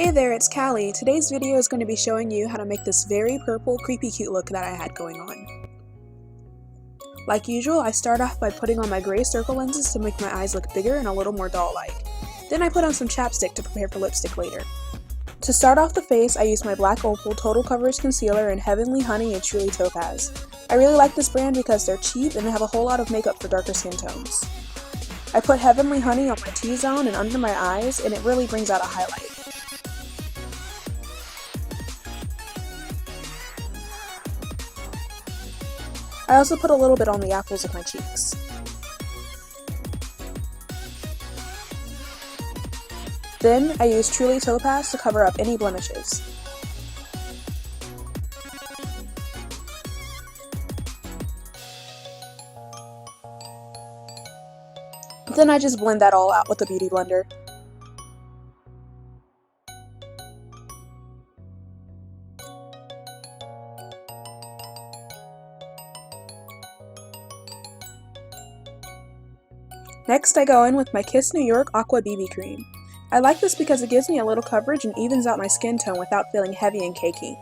Hey there, it's Callie. Today's video is going to be showing you how to make this very purple creepy cute look that I had going on. Like usual, I start off by putting on my gray circle lenses to make my eyes look bigger and a little more doll-like. Then I put on some chapstick to prepare for lipstick later. To start off the face, I used my black Opal Total Coverage Concealer in Heavenly Honey and Truly Topaz. I really like this brand because they're cheap and they have a whole lot of makeup for darker skin tones. I put Heavenly Honey on my T-zone and under my eyes, and it really brings out a highlight. I also put a little bit on the apples of my cheeks. Then I used Truly Topaz to cover up any blemishes. Then I just blend that all out with a beauty blender. Next, I go in with my Kiss New York Aqua BB Cream. I like this because it gives me a little coverage and evens out my skin tone without feeling heavy and cakey.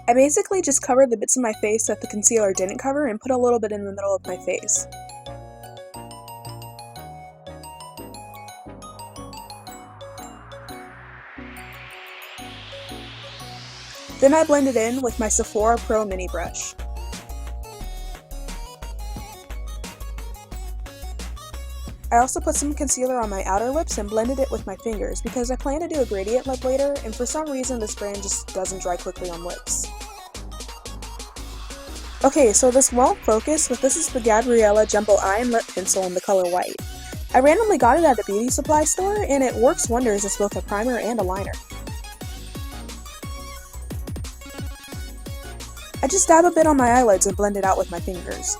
I basically just covered the bits of my face that the concealer didn't cover and put a little bit in the middle of my face. Then I blend it in with my Sephora Pro Mini Brush. I also put some concealer on my outer lips and blended it with my fingers because I plan to do a gradient lip later, and for some reason this brand just doesn't dry quickly on lips. Okay, so this won't focus, but this is the Gabriella Jumbo Eye and Lip Pencil in the color white. I randomly got it at a beauty supply store, and it works wonders as both a primer and a liner. I just dab a bit on my eyelids and blend it out with my fingers.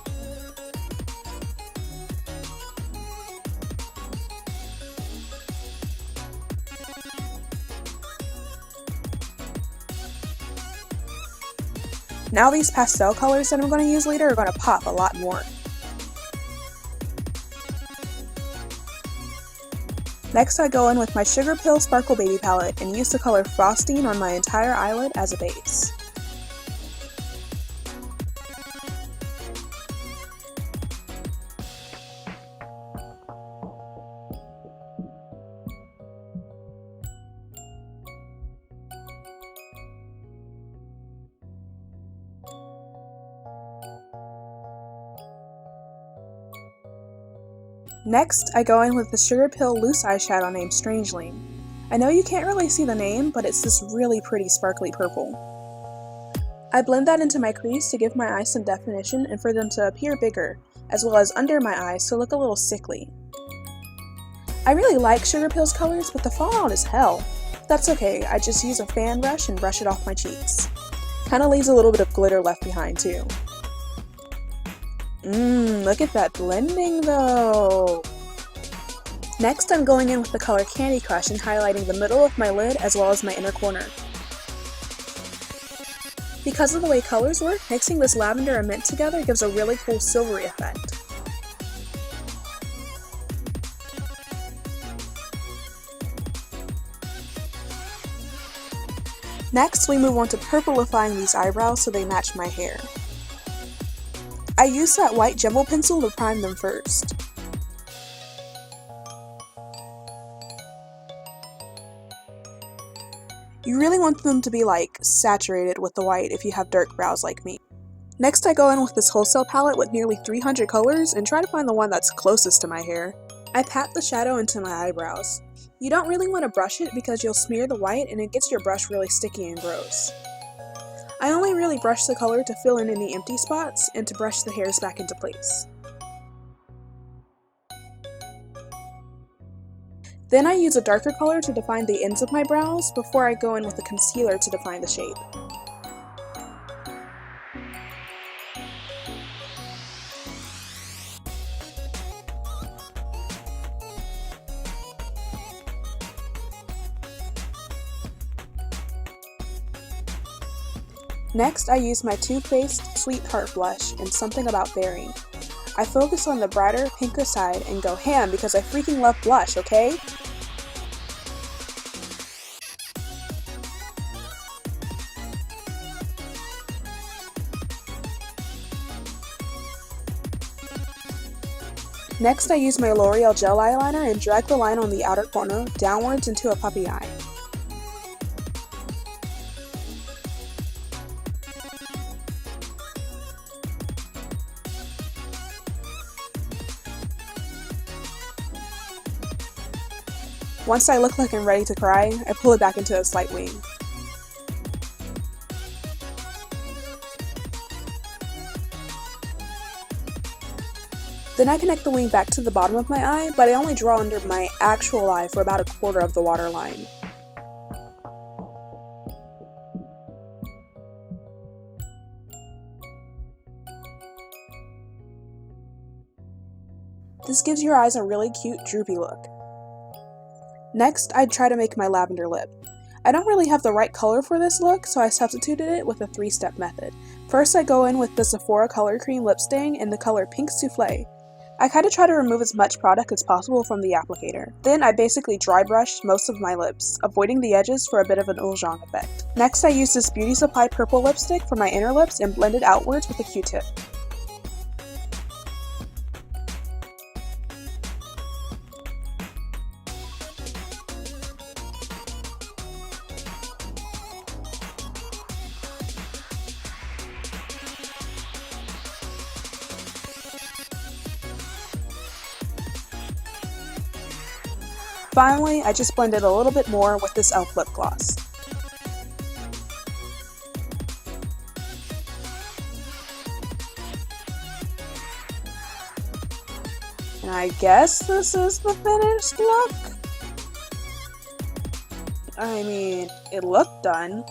Now these pastel colors that I'm going to use later are going to pop a lot more. Next I go in with my Sugarpill Sparklebaby palette and use the color Frosting on my entire eyelid as a base. Next, I go in with the Sugarpill loose eyeshadow named Strangeling. I know you can't really see the name, but it's this really pretty sparkly purple. I blend that into my crease to give my eyes some definition and for them to appear bigger, as well as under my eyes to look a little sickly. I really like Sugarpill's colors, but the fallout is hell. That's okay, I just use a fan brush and brush it off my cheeks. Kinda leaves a little bit of glitter left behind too. Look at that blending though! Next I'm going in with the color Candy Crush and highlighting the middle of my lid as well as my inner corner. Because of the way colors work, mixing this lavender and mint together gives a really cool silvery effect. Next we move on to purplifying these eyebrows so they match my hair. I use that white jumbo pencil to prime them first. You really want them to be like saturated with the white if you have dark brows like me. Next I go in with this wholesale palette with nearly 300 colors and try to find the one that's closest to my hair. I pat the shadow into my eyebrows. You don't really want to brush it because you'll smear the white and it gets your brush really sticky and gross. I only really brush the color to fill in any empty spots and to brush the hairs back into place. Then I use a darker color to define the ends of my brows before I go in with a concealer to define the shape. Next, I use my Too Faced Sweetheart blush in Something About Berry. I focus on the brighter, pinker side and go ham because I freaking love blush, okay? Next, I use my L'Oreal gel eyeliner and drag the line on the outer corner downwards into a puppy eye. Once I look like I'm ready to cry, I pull it back into a slight wing. Then I connect the wing back to the bottom of my eye, but I only draw under my actual eye for about a quarter of the waterline. This gives your eyes a really cute, droopy look. Next, I'd try to make my lavender lip. I don't really have the right color for this look, so I substituted it with a 3-step method. First, I go in with the Sephora Color Cream Lip Stain in the color Pink Souffle. I kind of try to remove as much product as possible from the applicator. Then I basically dry brushed most of my lips, avoiding the edges for a bit of an illusion effect. Next, I use this Beauty Supply purple lipstick for my inner lips and blend it outwards with a Q-tip. Finally, I just blended a little bit more with this e.l.f. lip gloss. And I guess this is the finished look? I mean, it looked done.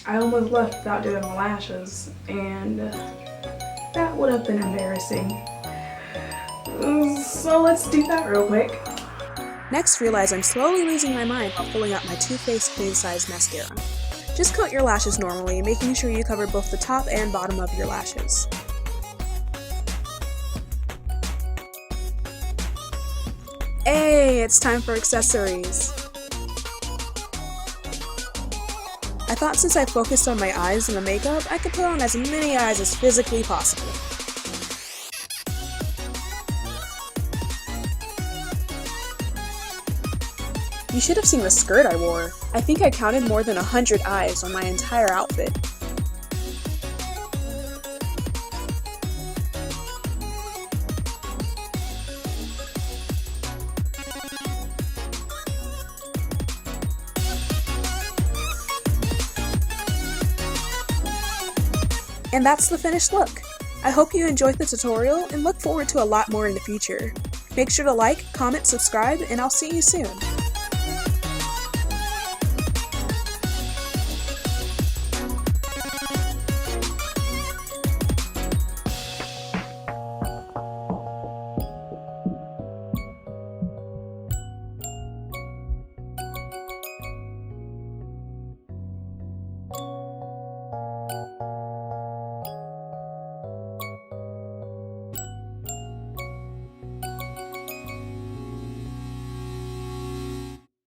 I almost left without doing my lashes, and that would have been embarrassing. So let's do that real quick. Next, realize I'm slowly losing my mind while pulling out my Too Faced Queen Size Mascara. Just coat your lashes normally, making sure you cover both the top and bottom of your lashes. Hey, it's time for accessories! I thought since I focused on my eyes and the makeup, I could put on as many eyes as physically possible. You should have seen the skirt I wore. I think I counted more than 100 eyes on my entire outfit. And that's the finished look. I hope you enjoyed the tutorial and look forward to a lot more in the future. Make sure to like, comment, subscribe, and I'll see you soon.